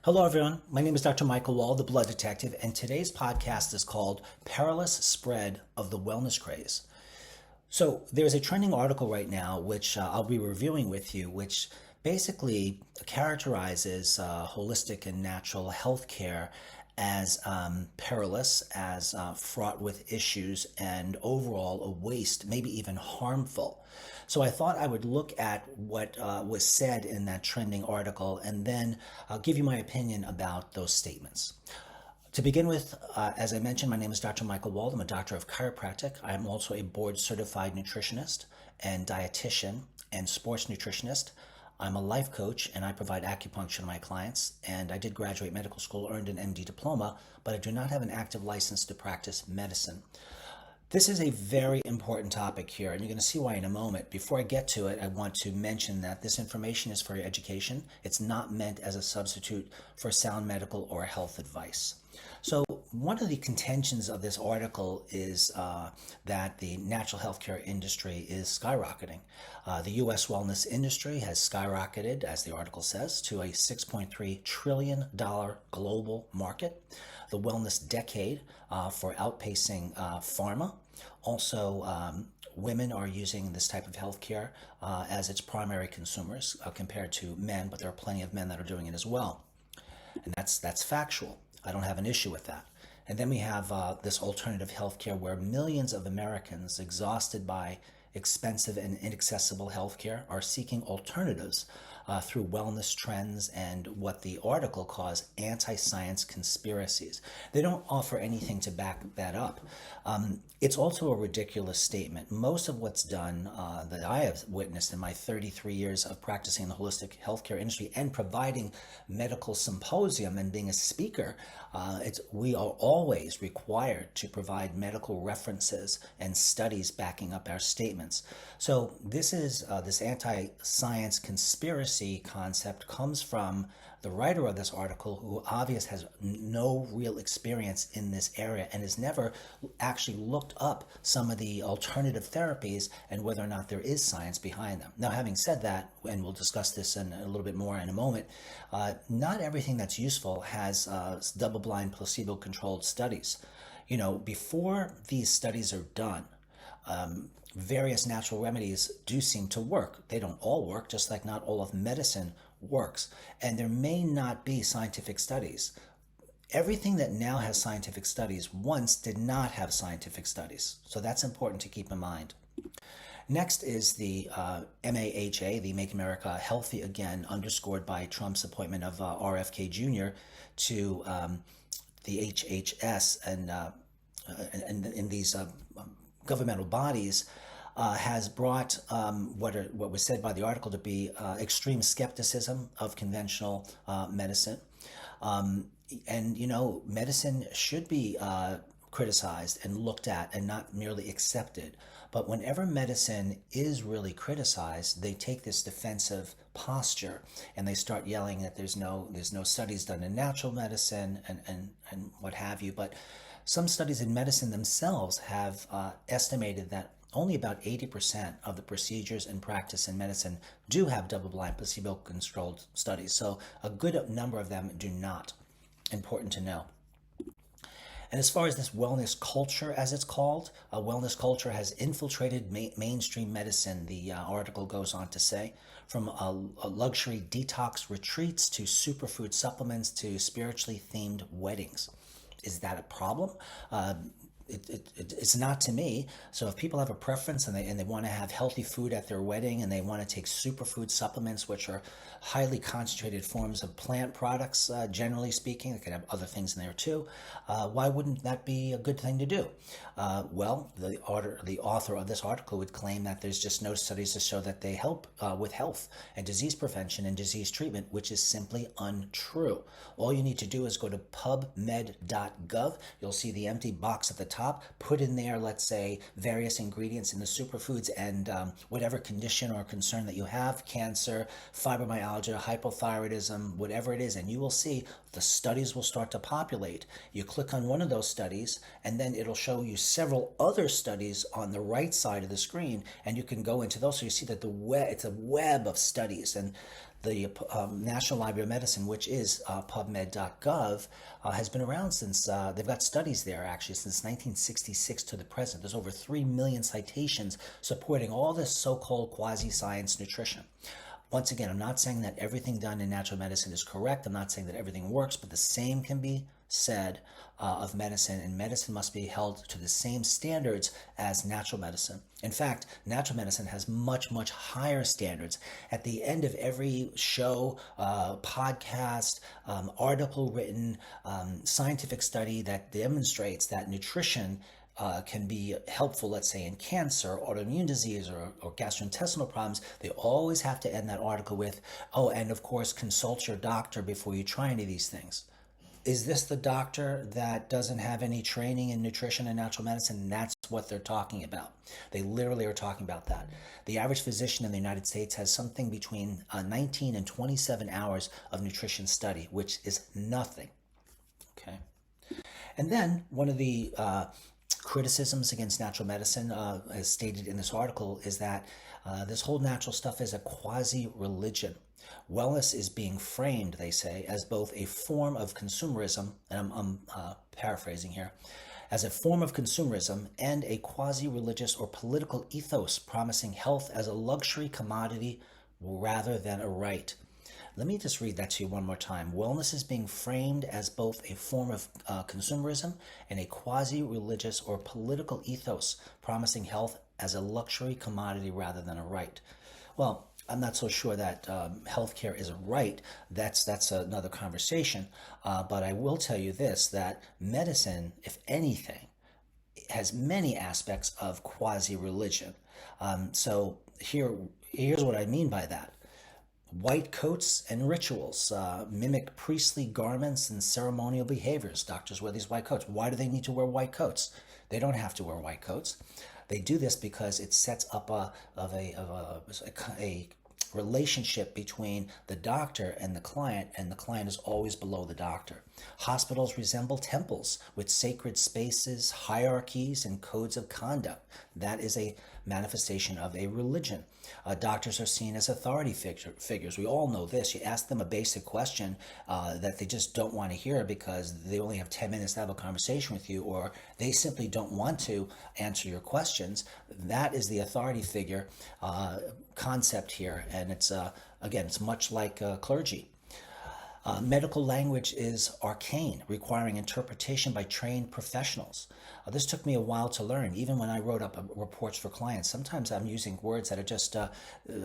Hello, everyone. My name is Dr. Michael Wald, the Blood Detective, and today's podcast is called Perilous Spread of the Wellness Craze. So, there's a trending article right now, which I'll be reviewing with you, which basically characterizes holistic and natural healthcare as perilous, as fraught with issues, and overall a waste, maybe even harmful. So I thought I would look at what was said in that trending article and then I'll give you my opinion about those statements. To begin with, as I mentioned, my name is Dr. Michael Wald. I'm a doctor of chiropractic. I am also a board certified nutritionist and dietitian and sports nutritionist. I'm a life coach and I provide acupuncture to my clients. And I did graduate medical school, earned an MD diploma, but I do not have an active license to practice medicine. This is a very important topic here, and you're going to see why in a moment. Before I get to it, I want to mention that this information is for your education. It's not meant as a substitute for sound medical or health advice. So one of the contentions of this article is that the natural healthcare industry is skyrocketing. The U.S. wellness industry has skyrocketed, as the article says, to a $6.3 trillion global market. The wellness decade for outpacing pharma. Also, women are using this type of healthcare as its primary consumers compared to men, but there are plenty of men that are doing it as well. And that's factual. I don't have an issue with that. And then we have this alternative healthcare where millions of Americans, exhausted by expensive and inaccessible healthcare, are seeking alternatives through wellness trends and what the article calls anti-science conspiracies. They don't offer anything to back that up. It's also a ridiculous statement. Most of what's done that I have witnessed in my 33 years of practicing the holistic healthcare industry and providing medical symposium and being a speaker, we are always required to provide medical references and studies backing up our statements. So this is this anti-science conspiracy concept comes from the writer of this article, who obviously has no real experience in this area and has never actually looked up some of the alternative therapies and whether or not there is science behind them. Now, having said that, and we'll discuss this in a little bit more in a moment, not everything that's useful has double-blind, placebo-controlled studies. You know, before these studies are done, various natural remedies do seem to work. They don't all work, just like not all of medicine works. And there may not be scientific studies. Everything that now has scientific studies once did not have scientific studies. So that's important to keep in mind. Next is the MAHA, the Make America Healthy Again, underscored by Trump's appointment of RFK Jr. to the HHS and in these governmental bodies. Has brought what was said by the article to be extreme skepticism of conventional medicine. And, you know, medicine should be criticized and looked at and not merely accepted. But whenever medicine is really criticized, they take this defensive posture and they start yelling that there's no studies done in natural medicine and what have you. But some studies in medicine themselves have estimated that only about 80% of the procedures and practice in medicine do have double-blind, placebo-controlled studies. So a good number of them do not. Important to know. And as far as this wellness culture, as it's called, wellness culture has infiltrated mainstream medicine, the article goes on to say, from luxury detox retreats to superfood supplements to spiritually themed weddings. Is that a problem? It's not to me. So if people have a preference and they want to have healthy food at their wedding and they want to take superfood supplements, which are highly concentrated forms of plant products, generally speaking, they could have other things in there too, why wouldn't that be a good thing to do? Well, the author of this article would claim that there's just no studies to show that they help with health and disease prevention and disease treatment, which is simply untrue. All you need to do is go to pubmed.gov. You'll see the empty box at the top. Put in there, let's say, various ingredients in the superfoods and whatever condition or concern that you have, cancer, fibromyalgia, hypothyroidism, whatever it is, and you will see the studies will start to populate. You click on one of those studies, and then it'll show you several other studies on the right side of the screen, and you can go into those. So you see that it's a web of studies, and The National Library of Medicine, which is pubmed.gov, has been around since, they've got studies there actually since 1966 to the present. There's over 3 million citations supporting all this so-called quasi-science nutrition. Once again, I'm not saying that everything done in natural medicine is correct. I'm not saying that everything works, but the same can be said of medicine, and medicine must be held to the same standards as natural medicine. In fact, natural medicine has much, much higher standards. At the end of every show, podcast, article written, scientific study that demonstrates that nutrition can be helpful, let's say, in cancer, autoimmune disease, or gastrointestinal problems, they always have to end that article with, oh, and of course, consult your doctor before you try any of these things. Is this the doctor that doesn't have any training in nutrition and natural medicine? That's what they're talking about. They literally are talking about that. The average physician in the United States has something between 19 and 27 hours of nutrition study, which is nothing. Okay. And then one of the criticisms against natural medicine, as stated in this article, is that this whole natural stuff is a quasi-religion. Wellness is being framed, they say, as both a form of consumerism, and I'm paraphrasing here, as a form of consumerism and a quasi-religious or political ethos promising health as a luxury commodity rather than a right. Let me just read that to you one more time. Wellness is being framed as both a form of consumerism and a quasi-religious or political ethos promising health as a luxury commodity rather than a right. Well, I'm not so sure that healthcare is a right. That's another conversation. But I will tell you this, that medicine, if anything, has many aspects of quasi-religion. So here's what I mean by that. White coats and rituals mimic priestly garments and ceremonial behaviors. Doctors wear these white coats. Why do they need to wear white coats? They don't have to wear white coats. They do this because it sets up a relationship between the doctor and the client is always below the doctor. Hospitals resemble temples with sacred spaces, hierarchies, and codes of conduct. That is a manifestation of a religion. Doctors are seen as authority figures. We all know this. You ask them a basic question that they just don't want to hear because they only have 10 minutes to have a conversation with you, or they simply don't want to answer your questions. That is the authority figure concept here, and it's again, it's much like clergy. Medical language is arcane, requiring interpretation by trained professionals. This took me a while to learn. Even when I wrote up reports for clients, sometimes I'm using words that are just, I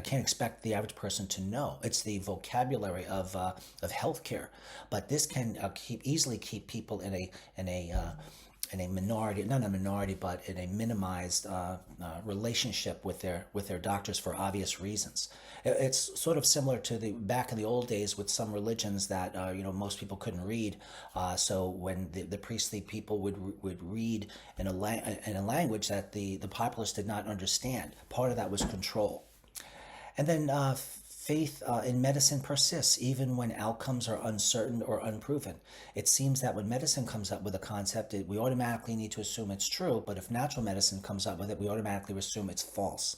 can't expect the average person to know. It's the vocabulary of healthcare. But this can easily keep people in a minority, not a minority, but in a minimized relationship with their doctors for obvious reasons. It's sort of similar to the back in the old days with some religions that most people couldn't read. So when the priestly people would read in a language that the populace did not understand, part of that was control. And then faith in medicine persists even when outcomes are uncertain or unproven. It seems that when medicine comes up with a concept, we automatically need to assume it's true, but if natural medicine comes up with it, we automatically assume it's false.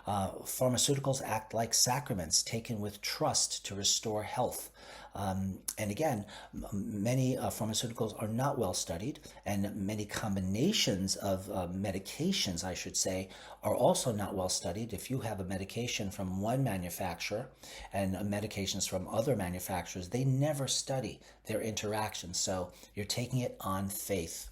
Pharmaceuticals act like sacraments taken with trust to restore health. And again, many pharmaceuticals are not well studied, and many combinations of medications, I should say, are also not well studied. If you have a medication from one manufacturer and medications from other manufacturers, they never study their interactions. So you're taking it on faith.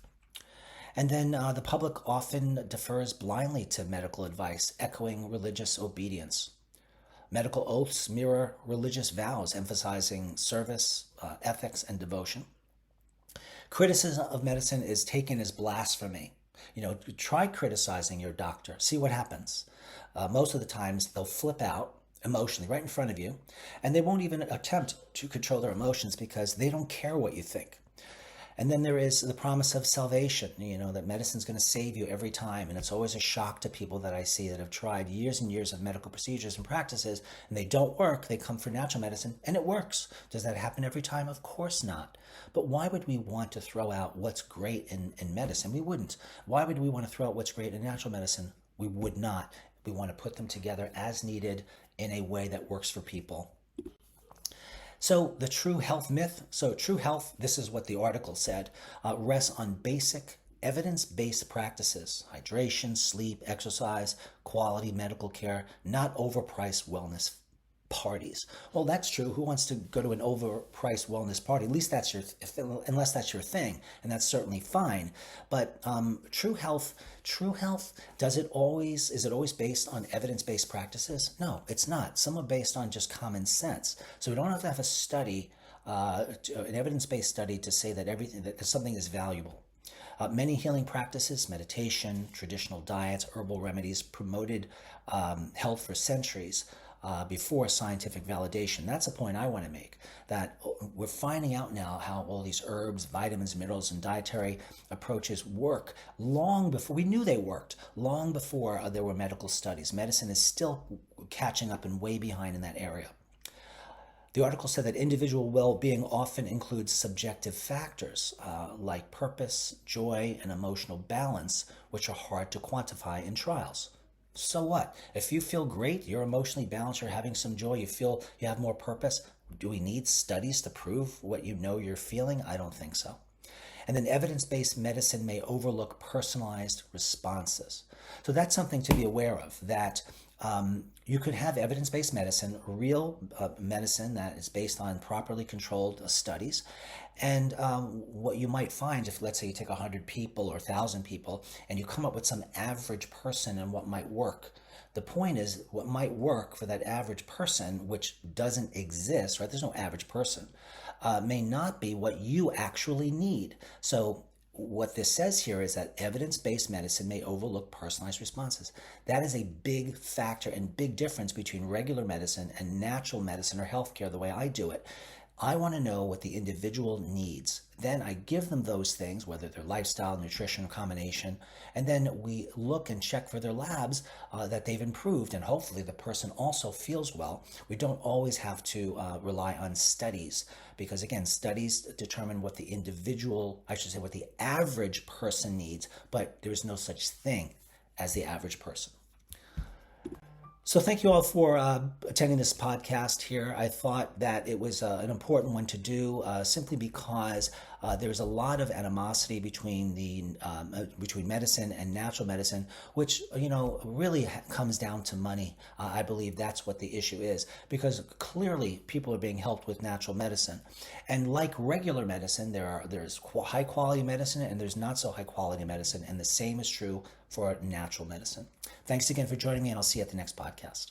And then the public often defers blindly to medical advice, echoing religious obedience. Medical oaths mirror religious vows, emphasizing service, ethics, and devotion. Criticism of medicine is taken as blasphemy. Try criticizing your doctor. See what happens. Most of the times, they'll flip out emotionally right in front of you, and they won't even attempt to control their emotions because they don't care what you think. And then there is the promise of salvation, that medicine's going to save you every time. And it's always a shock to people that I see that have tried years and years of medical procedures and practices, and they don't work. They come for natural medicine, and it works. Does that happen every time? Of course not. But why would we want to throw out what's great in medicine? We wouldn't. Why would we want to throw out what's great in natural medicine? We would not. We want to put them together as needed in a way that works for people. So the true health myth, so true health, this is what the article said, rests on basic evidence-based practices: hydration, sleep, exercise, quality medical care, not overpriced wellness parties. Well, that's true. Who wants to go to an overpriced wellness party? At least that's your, unless that's your thing, and that's certainly fine. But true health, is it always based on evidence-based practices? No, it's not. Some are based on just common sense. So we don't have to have a study, an evidence-based study to say that that something is valuable. Many healing practices, meditation, traditional diets, herbal remedies promoted health for centuries before scientific validation. That's a point I want to make, that we're finding out now how all these herbs, vitamins, minerals, and dietary approaches work long before we knew they worked, long before there were medical studies. Medicine is still catching up and way behind in that area. The article said that individual well-being often includes subjective factors like purpose, joy, and emotional balance, which are hard to quantify in trials. So what? If you feel great, you're emotionally balanced, you're having some joy, you feel you have more purpose, do we need studies to prove what you know you're feeling? I don't think so. And then evidence-based medicine may overlook personalized responses. So that's something to be aware of, that you could have evidence-based medicine, real medicine that is based on properly controlled studies. And what you might find, if let's say you take 100 people or 1,000 people and you come up with some average person and what might work. The point is, what might work for that average person, which doesn't exist, right? There's no average person, may not be what you actually need. So what this says here is that evidence-based medicine may overlook personalized responses. That is a big factor and big difference between regular medicine and natural medicine or healthcare, the way I do it. I want to know what the individual needs. Then I give them those things, whether they're lifestyle, nutrition, combination, and then we look and check for their labs that they've improved, and hopefully the person also feels well. We don't always have to rely on studies, because again, studies determine what the individual, I should say, what the average person needs, but there's no such thing as the average person. So thank you all for attending this podcast here. I thought that it was an important one to do simply because there's a lot of animosity between between medicine and natural medicine, which really comes down to money. I believe that's what the issue is, because clearly people are being helped with natural medicine, and like regular medicine, there's high quality medicine and there's not so high quality medicine, and the same is true for natural medicine. Thanks again for joining me, and I'll see you at the next podcast.